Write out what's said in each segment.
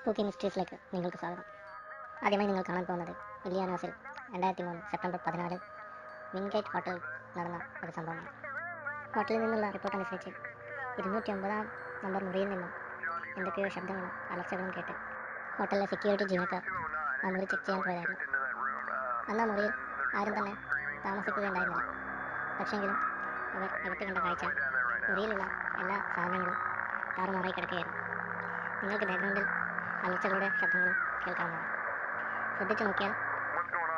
Spooky മിസ്റ്ററീസിലേക്ക് നിങ്ങൾക്ക് സ്വാഗതം. ആദ്യമായി നിങ്ങൾ കാണാൻ പോകുന്നത് ഇല്ലിയാനോസിൽ 2003 സെപ്റ്റംബർ 14 വിൻഗേറ്റ് ഹോട്ടലിൽ നടന്ന ഒരു സംഭവമാണ്. ഹോട്ടലിൽ നിന്നുള്ള റിപ്പോർട്ട് അനുസരിച്ച് 209 നമ്പർ മുറിയിൽ നിന്നും എന്തൊക്കെയോ ശബ്ദങ്ങളും അലർച്ചകളും കേട്ട് ഹോട്ടലിലെ സെക്യൂരിറ്റി ജീവനക്കാർ ആ മുറി ചെക്ക് ചെയ്യാൻ പോയതായിരുന്നു. അന്ന് ആ മുറിയിൽ ആരും തന്നെ താമസിക്കുകയുണ്ടായിരുന്നില്ല. പക്ഷെങ്കിലും അവർ അകത്ത് കണ്ട കാഴ്ച മുറിയിലുള്ള എല്ലാ സാധനങ്ങളും താറുമാറായി കിടക്കുകയായിരുന്നു. നിങ്ങൾക്ക് ബാക്ക്ഗ്രൗണ്ടിൽ അലർച്ചകളുടെ ശബ്ദങ്ങളും കേൾക്കാവുന്നതാണ്. ശ്രദ്ധിച്ചു നോക്കിയാൽ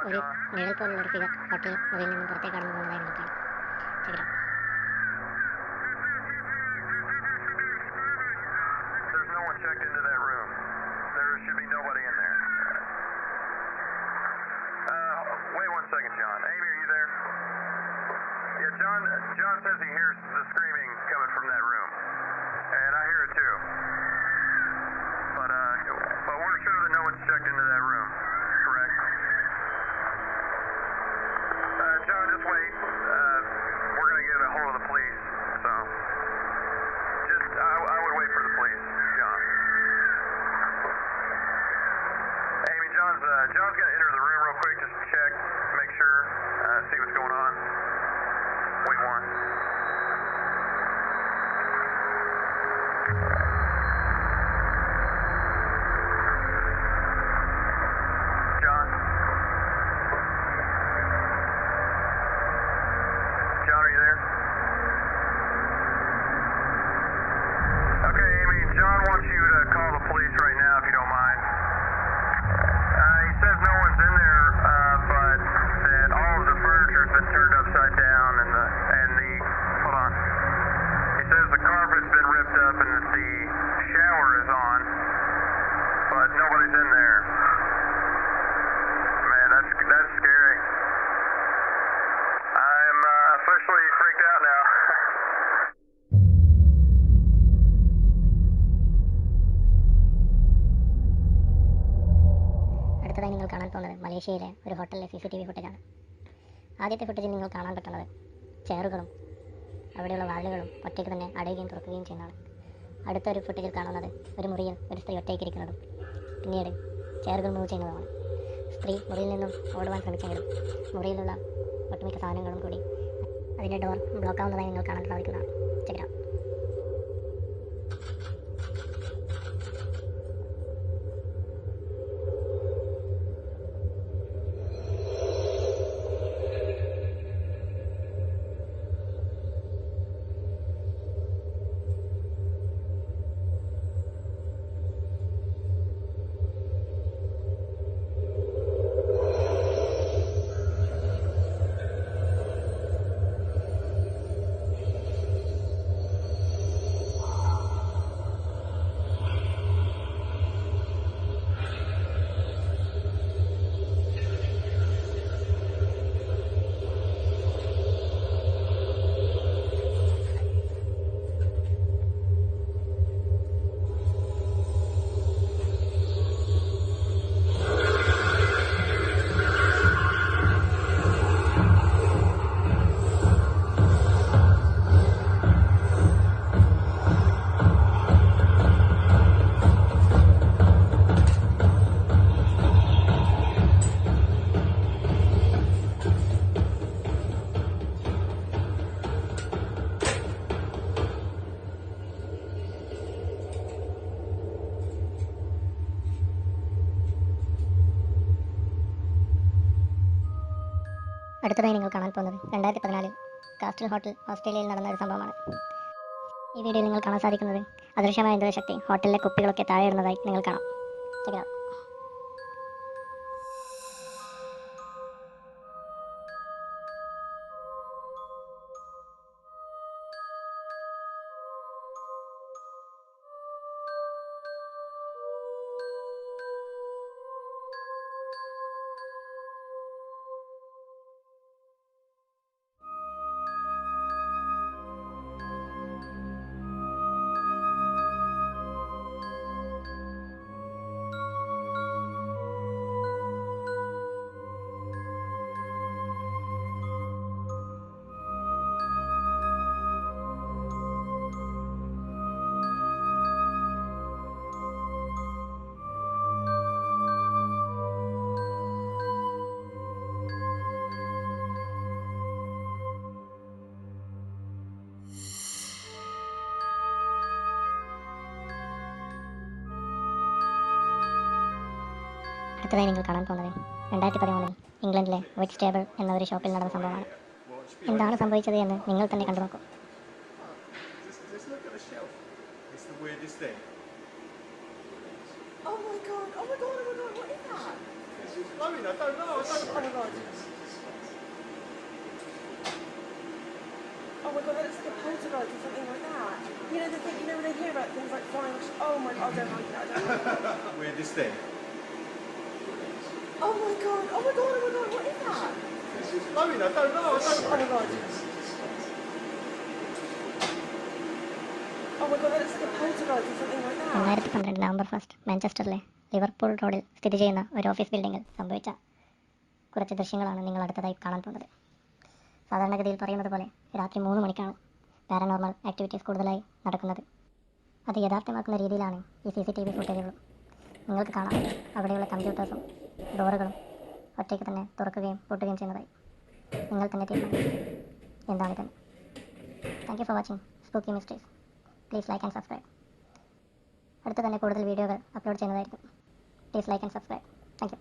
ഒരു നിഴൽ പോലുള്ള ഒരു ഫിഗർ ഹോട്ടൽ മുറിയിൽ നിന്നും പുറത്തേക്ക് കടന്നു പോകുന്നതായി നിങ്ങൾക്ക് കാണാം. John says he hears the screaming coming from that room, and I hear it too. But we're sure that no one's checked into that room, correct? John, just wait. We're going to get a hold of the police, so I would wait for the police, John. Amy, John's going to enter the room real quick, just to check, make sure, see what's going on. Wait one. John? John, are you there? Okay, Amy, John wants you to call the police right now if you don't mind. He says no one's in there, but that all of the furniture's been turned upside down and the hold on. He says the carpet's been ripped up and that the shower is on, but nobody's in there. Man, that's scary. I'm officially freaked out now. അടുത്തതായി നിങ്ങൾ കാണാൻ പോകുന്നത് മലേഷ്യയിലെ ഒരു ഹോട്ടലിലെ CCTV ഫുട്ടേജാണ്. ആദ്യത്തെ ഫുട്ടേജിൽ നിങ്ങൾ കാണാൻ പറ്റുന്നത് ചെയറുകളും അവിടെയുള്ള വാതിലുകളും ഒറ്റയ്ക്ക് തന്നെ അടയുകയും തുറക്കുകയും ചെയ്യുന്നതാണ്. അടുത്തൊരു ഫുട്ടേജിൽ കാണുന്നത് ഒരു മുറിയിൽ ഒരു സ്ത്രീ ഒറ്റയ്ക്കിരിക്കുന്നതും പിന്നീട് ചെയറുകൾ മൂവ് ചെയ്യുന്നതുമാണ്. സ്ത്രീ മുറിയിൽ നിന്നും ഓടുവാൻ ശ്രമിച്ചെങ്കിലും മുറിയിലുള്ള ഒട്ടുമിക്ക സാധനങ്ങളും കൂടി അതിൻ്റെ ഡോർ ബ്ലോക്ക് ആവുന്നതായി നിങ്ങൾ കാണാൻ സാധിക്കുന്നതാണ്. Check out. അടുത്തതായി നിങ്ങൾ കാണാൻ പോകുന്നത് 2014 കാസ്റ്റൽ ഹോട്ടൽ ഓസ്ട്രേലിയയിൽ നടന്ന ഒരു സംഭവമാണ്. ഈ വീഡിയോയിൽ നിങ്ങൾ കാണാൻ സാധിക്കുന്നത് അദൃശ്യമായ എന്തോ ശക്തി ഹോട്ടലിലെ കുപ്പികളൊക്കെ താഴെ ഇടുന്നതായി നിങ്ങൾ കാണാം. Check out. അടുത്തതായി നിങ്ങൾ കാണാൻ പോകുന്നത് 2013 ഇംഗ്ലണ്ടിലെ വൈറ്റ് സ്റ്റേബിൾ എന്ന ഒരു ഷോപ്പിൽ നടന്ന സംഭവമാണ്. എന്താണ് സംഭവിച്ചത് എന്ന് നിങ്ങൾ തന്നെ കണ്ടു നോക്കൂ. Just look at the shelf. It's the weirdest thing. Oh my god, oh my god, oh my god, what is that? It's just glowing. I don't know. Oh my god. Oh my god, that looks like a poltergeist or something like that. You know the thing, you know when they hear about things like flying, oh my god, I don't like that, I don't like that. Weirdest thing. Oh my god, oh my god, oh my god, what is that? It's just glowing. I don't know. Oh my god. Oh my god, that looks like a poltergeist or something like that. 2012 November 1 മാഞ്ചസ്റ്ററിലെ Liverpool റോഡിൽ സ്ഥിതി ചെയ്യുന്ന ഒരു office ബിൽഡിങ്ങിൽ സംഭവിച്ച കുറച്ച് ദൃശ്യങ്ങളാണ് നിങ്ങൾ അടുത്തതായി കാണാൻ പോകുന്നത്. സാധാരണഗതിയിൽ പറയുന്നത് പോലെ രാത്രി 3 മണിക്കാണ് പാരനോർമൽ ആക്ടിവിറ്റീസ് കൂടുതലായി നടക്കുന്നത്. അത് യഥാർത്ഥമാക്കുന്ന രീതിയിലാണ് ഈ CCTV ഫുട്ടേജുകളും. നിങ്ങൾക്ക് കാണാം അവിടെയുള്ള കമ്പ്യൂട്ടേഴ്സും ഡോറുകളും ഒറ്റയ്ക്ക് തന്നെ തുറക്കുകയും പൂട്ടുകയും ചെയ്യുന്നതായി. നിങ്ങൾ തന്നെ തീരുമാനിക്കും എന്താണിതെന്ന്. Thank you for watching Spooky Mysteries. Please like and subscribe. അടുത്ത് തന്നെ കൂടുതൽ വീഡിയോകൾ അപ്ലോഡ് ചെയ്യുന്നതായിരിക്കും. Please like and subscribe. Thank U.